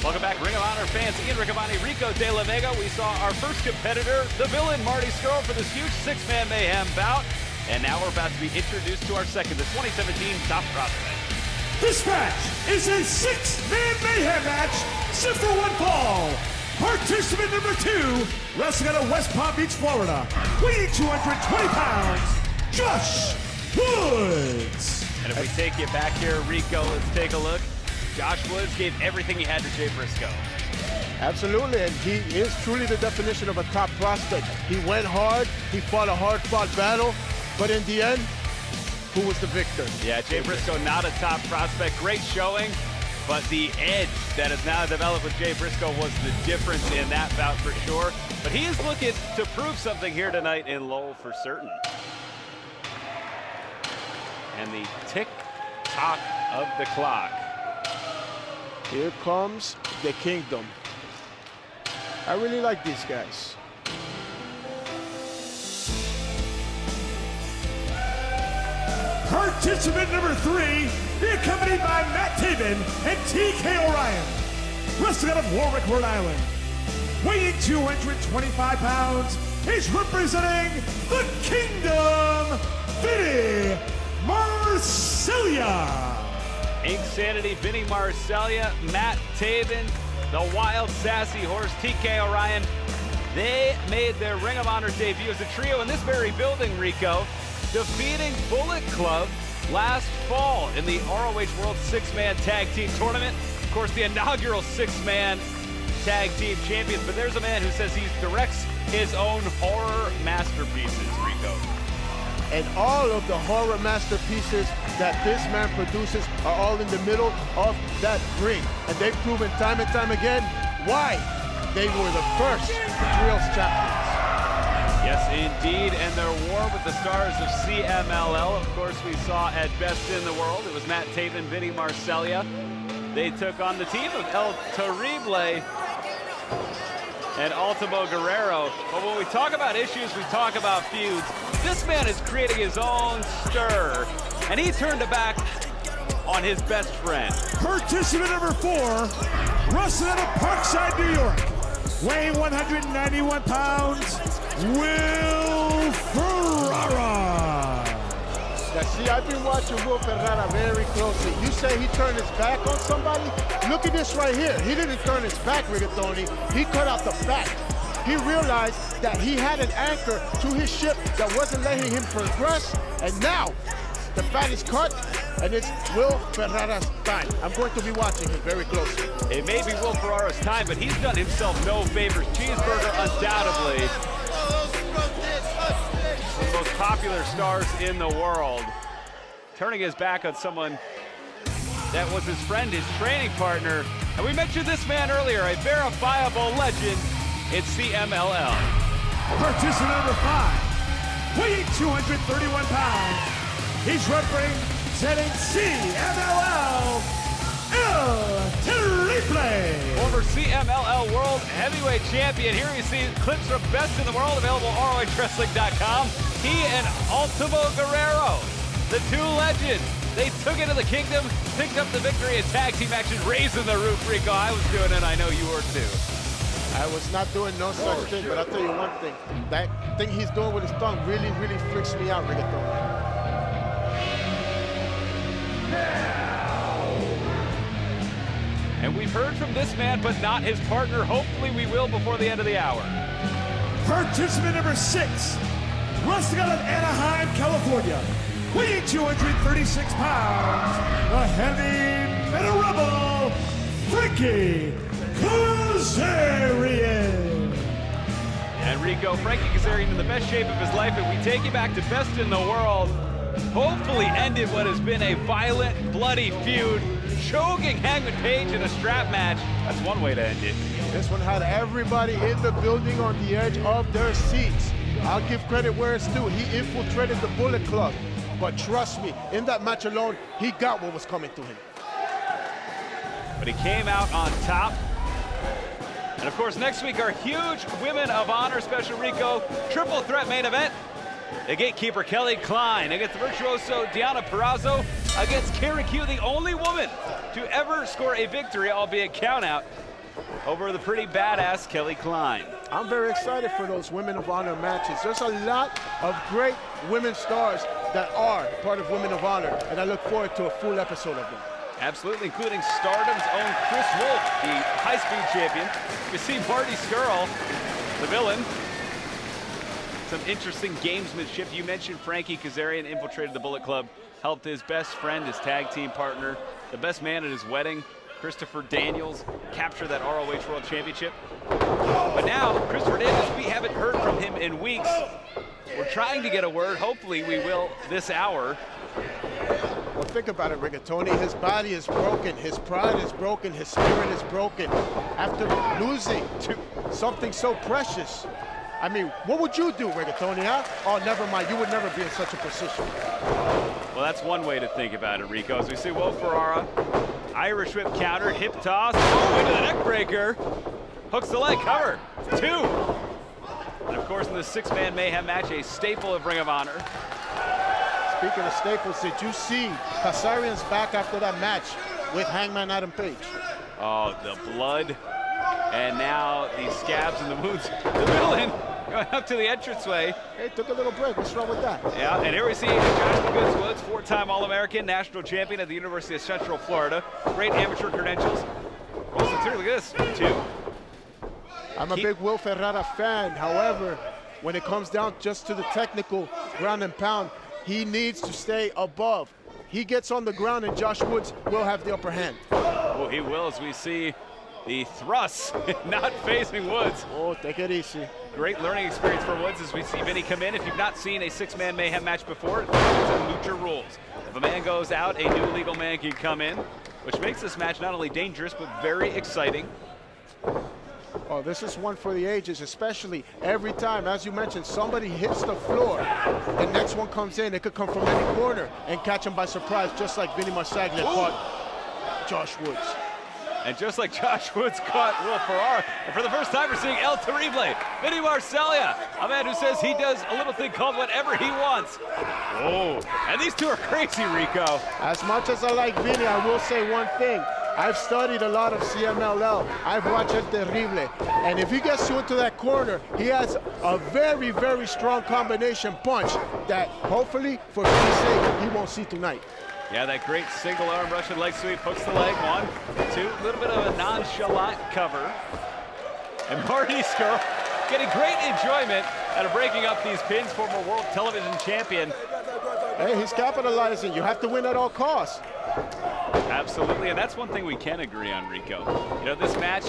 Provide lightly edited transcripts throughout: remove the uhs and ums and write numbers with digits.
Welcome back, Ring of Honor fans. Ian Riccaboni, Rico De La Vega. We saw our first competitor, the villain, Marty Scurll, for this huge six-man mayhem bout. And now we're about to be introduced to our second, the 2017 Top Prospect. This match is a six-man mayhem match, set for one fall. Participant number 2, wrestling out of West Palm Beach, Florida, weighing 220 pounds, Josh Woods. And if we take you back here, Rico, let's take a look. Josh Woods gave everything he had to Jay Briscoe. Absolutely, and he is truly the definition of a top prospect. He went hard, he fought a hard-fought battle, but in the end, who was the victor? Yeah, Jay Briscoe, not a top prospect. Great showing, but the edge that has now developed with Jay Briscoe was the difference in that bout for sure. But he is looking to prove something here tonight in Lowell for certain. And the tick-tock of the clock. Here comes the kingdom. I really like these guys. Participant number 3, be accompanied by Matt Taven and T.K. O'Ryan, wrestling out of Warwick, Rhode Island. Weighing 225 pounds, he's representing the Kingdom, Vinny Marseglia. Insanity, Vinny Marseglia, Matt Taven, the wild, sassy horse, T.K. Orion. They made their Ring of Honor debut as a trio in this very building, Rico, defeating Bullet Club last fall in the ROH World Six-Man Tag Team Tournament. Of course, the inaugural six-man Tag Team Champions, but there's a man who says he directs his own horror masterpieces, Rico. And all of the horror masterpieces that this man produces are all in the middle of that ring. And they've proven time and time again why they were the first Trios champions. Yes, indeed, and their war with the stars of CMLL, of course, we saw at Best in the World. It was Matt Taven, Vinny Marseglia. They took on the team of El Terrible and Ultimo Guerrero. But when we talk about issues, we talk about feuds. This man is creating his own stir, and he turned it back on his best friend. Participant number 4, wrestling out of Parkside, New York, weighing 191 pounds, Will Ferrara. Now, see, I've been watching Will Ferrara very closely. You say he turned his back on somebody? Look at this right here. He didn't turn his back, Rigatoni. He cut out the fat. He realized that he had an anchor to his ship that wasn't letting him progress, and now the fat is cut, and it's Will Ferrara's time. I'm going to be watching him very closely. It may be Will Ferrara's time, but he's done himself no favors. Cheeseburger, undoubtedly, one of the most popular stars in the world, turning his back on someone that was his friend, his training partner. And we mentioned this man earlier, a verifiable legend in CMLL. Participant number 5, weighing 231 pounds, he's representing CMLL, El Terrible. Former CMLL World Heavyweight Champion. Here we see clips from Best in the World, available at ROHWrestling.com. He and Ultimo Guerrero, the two legends. They took it to the kingdom, picked up the victory in tag team action, raising the roof, Rico. I was doing it, I know you were too. I was not doing no such thing, but I'll tell you one thing. That thing he's doing with his tongue really, really freaks me out, Rigatoni. And we've heard from this man, but not his partner. Hopefully we will before the end of the hour. Participant number 6, wrestling out of Anaheim, California, weighing 236 pounds, the heavy metal rebel, Frankie Kazarian. And Rico, Frankie Kazarian in the best shape of his life, and we take you back to Best in the World. Hopefully ended what has been a violent, bloody feud, choking Hangman Page in a strap match. That's one way to end it. This one had everybody in the building on the edge of their seats. I'll give credit where it's due. He infiltrated the Bullet Club. But trust me, in that match alone, he got what was coming to him. But he came out on top. And of course, next week, our huge Women of Honor special, Rico, triple threat main event. The gatekeeper, Kelly Klein, against the virtuoso Diana Perazzo, against Karen Q, the only woman to ever score a victory, albeit count out, over the pretty badass Kelly Klein. I'm very excited for those Women of Honor matches. There's a lot of great women stars that are part of Women of Honor, and I look forward to a full episode of them. Absolutely, including Stardom's own Chris Wolf, the high-speed champion. You see Marty Scurll, the villain. Some interesting gamesmanship. You mentioned Frankie Kazarian infiltrated the Bullet Club, helped his best friend, his tag team partner, the best man at his wedding, Christopher Daniels, capture that ROH World Championship. But now, Christopher Daniels, we haven't heard from him in weeks. We're trying to get a word. Hopefully we will this hour. Well, think about it, Rigatoni. His body is broken, his pride is broken, his spirit is broken. After losing to something so precious. I mean, what would you do, Rigatoni, huh? Oh, never mind, you would never be in such a position. Well, that's one way to think about it, Rico. As we see Will Ferrara, Irish whip counter, hip toss, into the neck breaker. Hooks the leg, cover, 2. And of course, in the 6-man mayhem match, a staple of Ring of Honor. Speaking of staples, did you see Kazarian's back after that match with Hangman Adam Page? Oh, the blood. And now the scabs and the wounds. The villain going up to the entranceway. Hey, took a little break. What's wrong with that? Yeah, and here we see Josh the Goods Woods, 4-time All-American, national champion at the University of Central Florida. Great amateur credentials. Rolls it through, look at this, 2. I'm a big Will Ferrara fan. However, when it comes down just to the technical ground and pound, he needs to stay above. He gets on the ground and Josh Woods will have the upper hand. Oh, he will, as we see the thrusts not facing Woods. Oh, take it easy. Great learning experience for Woods as we see Vinny come in. If you've not seen a 6-man mayhem match before, it's Lucha rules. If a man goes out, a new legal man can come in, which makes this match not only dangerous, but very exciting. Oh, this is one for the ages, especially every time, as you mentioned, somebody hits the floor, the next one comes in. It could come from any corner and catch him by surprise, just like Vinny Marseglia caught Josh Woods. And just like Josh Woods caught Will Ferrara, and for the first time we're seeing El Terrible, Vinny Marseglia, a man who says he does a little thing called whatever he wants. Oh, and these two are crazy, Rico. As much as I like Vinny, I will say one thing. I've studied a lot of CMLL. I've watched El Terrible. And if he gets you into that corner, he has a very, very strong combination punch that hopefully, for Vinny's sake, he won't see tonight. Yeah, that great single arm Russian leg sweep, hooks the leg, 1, 2, a little bit of a nonchalant cover. And Marty Scurll getting great enjoyment out of breaking up these pins, former world television champion. Hey, he's capitalizing. You have to win at all costs. Absolutely, and that's one thing we can agree on, Rico. You know, this match,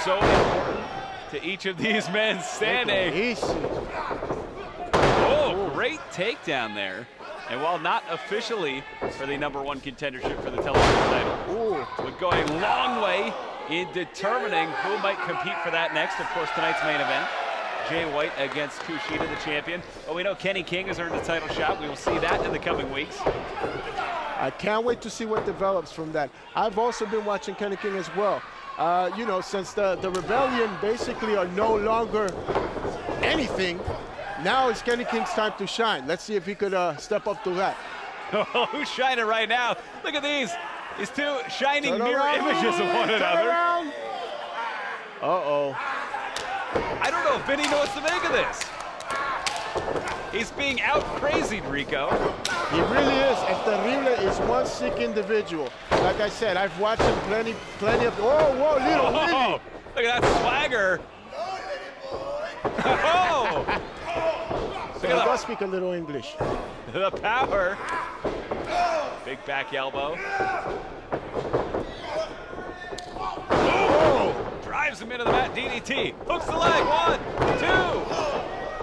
so important to each of these men standing. Easy. Oh, great takedown there. And while not officially for the #1 contendership for the television title, but going a long way in determining who might compete for that next. Of course, tonight's main event, Jay White against Kushida, the champion. But we know Kenny King has earned a title shot. We will see that in the coming weeks. I can't wait to see what develops from that. I've also been watching Kenny King as well. You know, since the Rebellion basically are no longer anything, now it's Kenny King's time to shine. Let's see if he could step up to that. Oh, who's shining right now? Look at these two shining mirror images of one another. Uh-oh. I don't know if Vinny knows what to make of this. He's being out-crazied, Rico. He really is. El Terrible is one sick individual. Like I said, I've watched him plenty of... Whoa, little Vinny. Look at that swagger. Oh! So he does speak a little English. The power. Big back elbow. Oh! Drives him into the mat, DDT. Hooks the leg, 1, 2.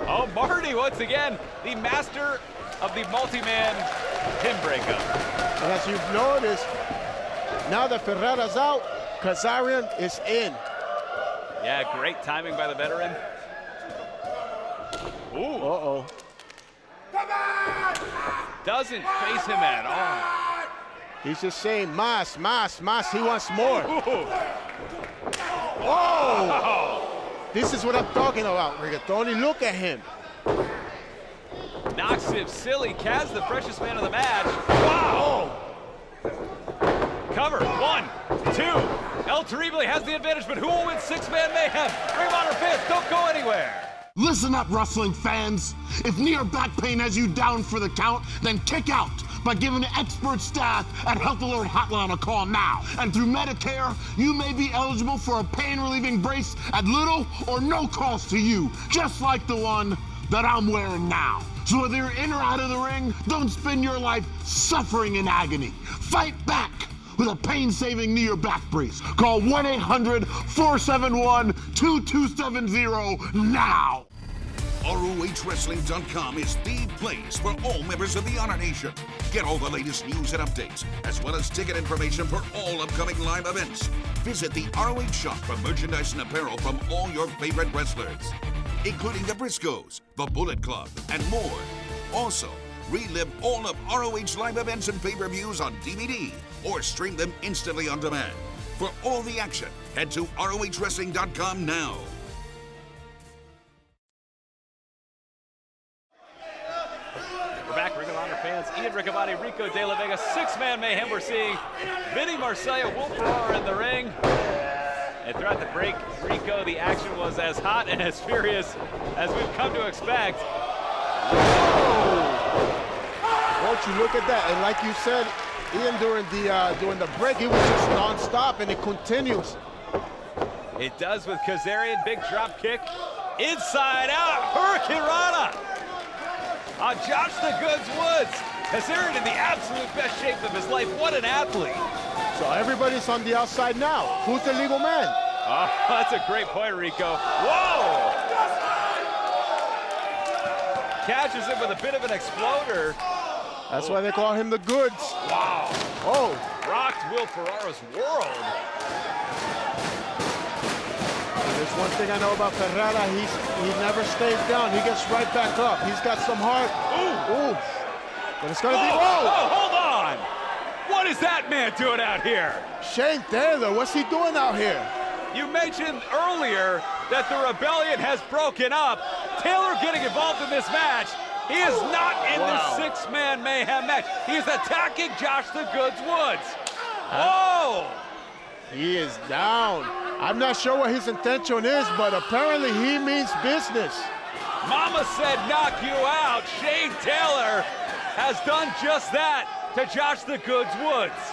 Oh, Marty, once again, the master of the multi-man pin breakup. And as you've noticed, now that Ferrara's out, Kazarian is in. Yeah, great timing by the veteran. Ooh. Uh-oh. Come on! Doesn't face him at all. He's just saying, mas. He wants more. Ooh. Oh! This is what I'm talking about, Rigatoni. Look at him. Knocks him silly. Kaz, the freshest man of the match. Wow! Cover, 1, 2. El Terrible has the advantage, but who will win six-man mayhem? Ring of Honor fans, don't go anywhere. Listen up, wrestling fans. If knee or back pain has you down for the count, then kick out by giving the expert staff at Health Alert Hotline a call now. And through Medicare, you may be eligible for a pain-relieving brace at little or no cost to you, just like the one that I'm wearing now. So whether you're in or out of the ring, don't spend your life suffering in agony. Fight back with a pain-saving knee or back brace. Call 1-800-471-2270 now. ROHWrestling.com is the place for all members of the Honor Nation. Get all the latest news and updates, as well as ticket information for all upcoming live events. Visit the ROH shop for merchandise and apparel from all your favorite wrestlers, including the Briscoes, the Bullet Club, and more. Also, relive all of ROH live events and pay-per-views on DVD or stream them instantly on demand. For all the action, head to ROHWrestling.com now. We're back, Ring of Honor fans. Ian Riccaboni, Rico De La Vega, six-man mayhem. We're seeing Vinny, Marseglia, Will Ferrara in the ring. And throughout the break, Rico, the action was as hot and as furious as we've come to expect. Won't you look at that? And like you said, Ian, during the break, he was just non-stop, and it continues. It does with Kazarian, big drop kick. Inside out, Hurricane Rana on Josh the Goods Woods. Kazarian in the absolute best shape of his life. What an athlete. So everybody's on the outside now. Who's the legal man? Oh, that's a great point, Rico. Whoa! Catches him with a bit of an exploder. That's why they call him the Goods. Wow. Oh. Rocked Will Ferrara's world. There's one thing I know about Ferrara. He never stays down. He gets right back up. He's got some heart. Ooh. But it's going to be... Whoa! Hold on! What is that man doing out here? Shane Taylor, what's he doing out here? You mentioned earlier that the rebellion has broken up. Taylor getting involved in this match. He is not in the six-man mayhem match. He is attacking Josh the Goods Woods. Whoa! He is down. I'm not sure what his intention is, but apparently he means business. Mama said knock you out. Shane Taylor has done just that to Josh the Goods Woods.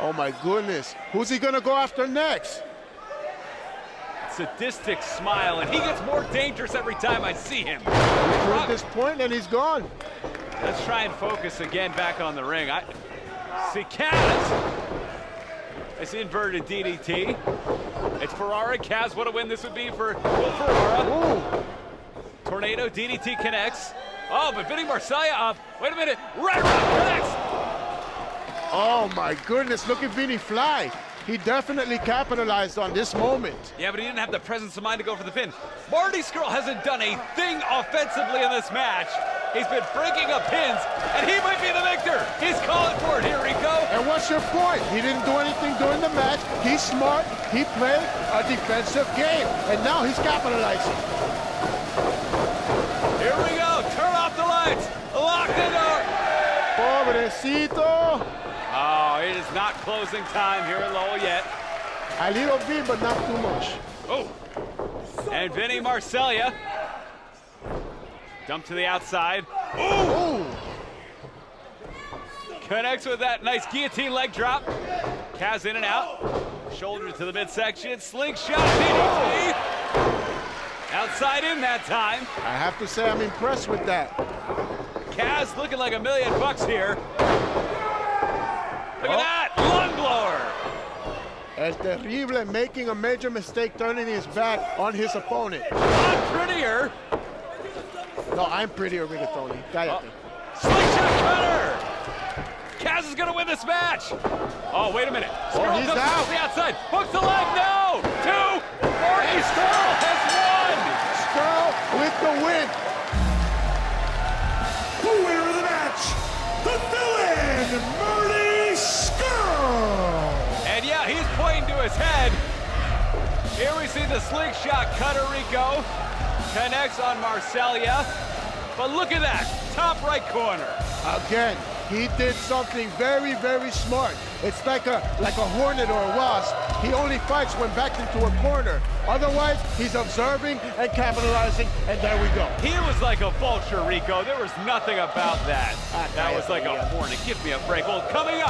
Oh my goodness. Who's he gonna go after next? Sadistic smile, and he gets more dangerous every time I see him. At this point, and he's gone. Let's try and focus again back on the ring. I see Kaz. I see inverted DDT. It's Ferrara. Kaz, what a win this would be for Will Ferrara. Ooh. Tornado DDT connects. Oh, but Vinny Marseglia up. Wait a minute. Red Rock connects. Oh my goodness, look at Vinny fly. He definitely capitalized on this moment. Yeah, but he didn't have the presence of mind to go for the pin. Marty Scurll hasn't done a thing offensively in this match. He's been breaking up pins, and he might be the victor. He's calling for it here, Rico. And what's your point? He didn't do anything during the match. He's smart. He played a defensive game, and now he's capitalizing. Here we go. Turn off the lights. Lock the door. Pobrecito. Oh, it is not closing time here at Lowell yet. A little bit, but not too much. Oh. And Vinny Marseglia. Dump to the outside. Ooh. Connects with that nice guillotine leg drop. Kaz in and out. Shoulder to the midsection. Slingshot DDT. Outside in that time. I have to say I'm impressed with that. Kaz looking like $1 million here. Look at that. Lung blower. El Terrible making a major mistake, turning his back on his opponent. Not prettier. No, I'm prettier, Rigatoni. Cállate. Slingshot cutter. Kaz is going to win this match. Oh, wait a minute. Scurll he's comes out. across the outside. Hooks the leg. No. 2. Marty Scurll has won. Scurll with the win. The winner of the match, the villain, Marty Scurll. And yeah, he's pointing to his head. Here we see the slingshot cutter, Rico. Connects on Marseglia. But look at that, top right corner. Again, he did something very, very smart. It's like a hornet or a wasp. He only fights when backed into a corner. Otherwise, he's observing and capitalizing, and there we go. He was like a vulture, Rico. There was nothing about that. That was like a hornet. Give me a break. Well, coming up.